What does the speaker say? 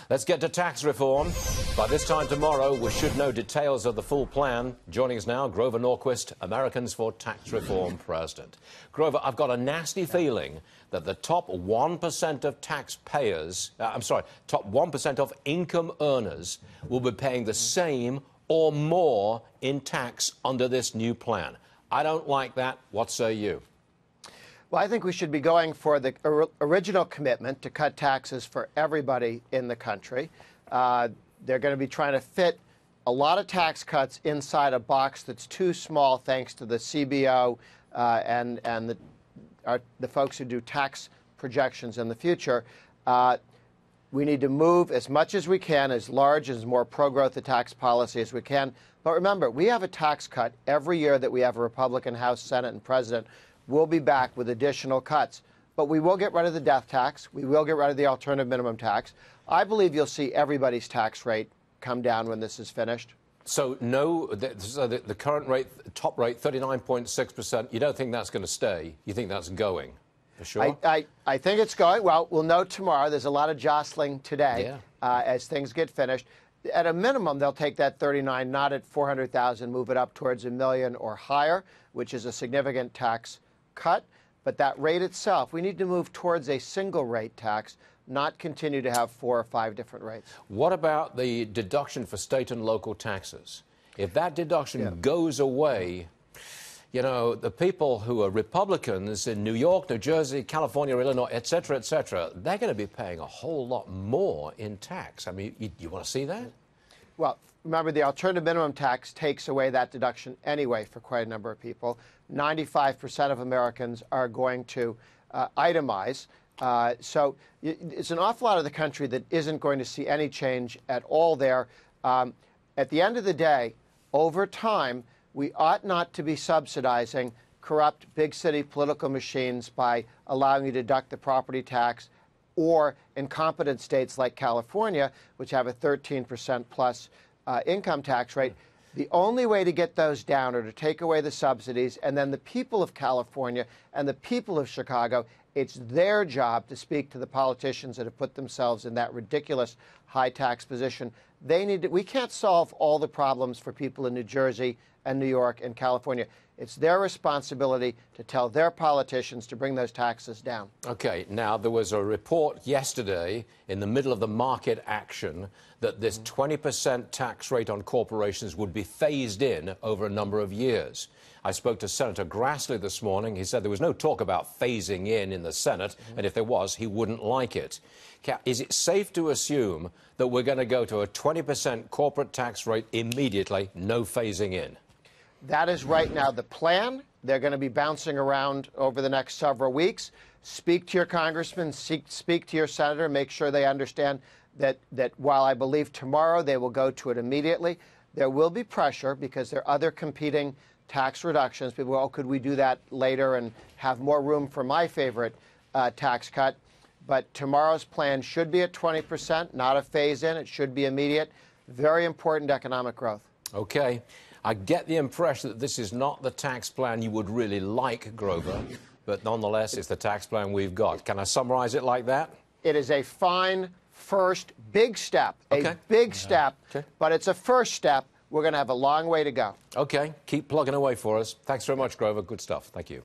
Let's get to tax reform. By this time tomorrow, we should know details of the full plan. Joining us now, Grover Norquist, Americans for Tax Reform president. Grover, I've got a nasty feeling that the top 1% of taxpayers, top 1% of income earners will be paying the same or more in tax under this new plan. I don't like that. What say you? Well, I think we should be going for the original commitment to cut taxes for everybody in the country. They're going to be trying to fit a lot of tax cuts inside a box that's too small, thanks to the CBO and the folks who do tax projections in the future. We need to move as much as we can, as large, as more pro-growth of tax policy as we can. But remember, we have a tax cut every year that we have a Republican House, Senate, and President. We'll be back with additional cuts. But we will get rid of the death tax. We will get rid of the alternative minimum tax. I believe you'll see everybody's tax rate come down when this is finished. So the current rate, top rate, 39.6%, you don't think that's going to stay? You think that's going, for sure? I think it's going. Well, we'll know tomorrow. There's a lot of jostling today as things get finished. At a minimum, they'll take that 39, not at 400,000, move it up towards $1 million or higher, which is a significant tax cut. But that rate itself, we need to move towards a single rate tax, not continue to have 4 or 5 different rates. What about the deduction for state and local taxes? If that deduction goes away, you know, the people who are Republicans in New York, New Jersey, California, Illinois, et cetera, they're going to be paying a whole lot more in tax. I mean, you want to see that? Well, remember, the alternative minimum tax takes away that deduction anyway for quite a number of people. 95% of Americans are going to itemize. So it's an awful lot of the country that isn't going to see any change at all there. At the end of the day, over time, we ought not to be subsidizing corrupt big city political machines by allowing you to deduct the property tax, or incompetent states like California, which have a 13% plus income tax rate. The only way to get those down are to take away the subsidies, and then the people of California and the people of Chicago, it's their job to speak to the politicians that have put themselves in that ridiculous high tax position. We can't solve all the problems for people in New Jersey and New York and California. It's their responsibility to tell their politicians to bring those taxes down. Okay, now there was a report yesterday in the middle of the market action that this 20% tax rate on corporations would be phased in over a number of years. I spoke to Senator Grassley this morning. He said there was no talk about phasing in the Senate, and if there was, he wouldn't like it. Is it safe to assume that we're going to go to a 20% corporate tax rate immediately, no phasing in? That is right now the plan. They're going to be bouncing around over the next several weeks. Speak to your congressman, speak to your senator, make sure they understand that while I believe tomorrow they will go to it immediately, there will be pressure because there are other competing tax reductions. People go, oh, could we do that later and have more room for my favorite tax cut? But tomorrow's plan should be at 20%, not a phase-in. It should be immediate. Very important economic growth. Okay. I get the impression that this is not the tax plan you would really like, Grover, but nonetheless, it's the tax plan we've got. Can I summarize it like that? It is a fine first big step, a big step, but it's a first step. We're going to have a long way to go. Okay. Keep plugging away for us. Thanks very much, Grover. Good stuff. Thank you.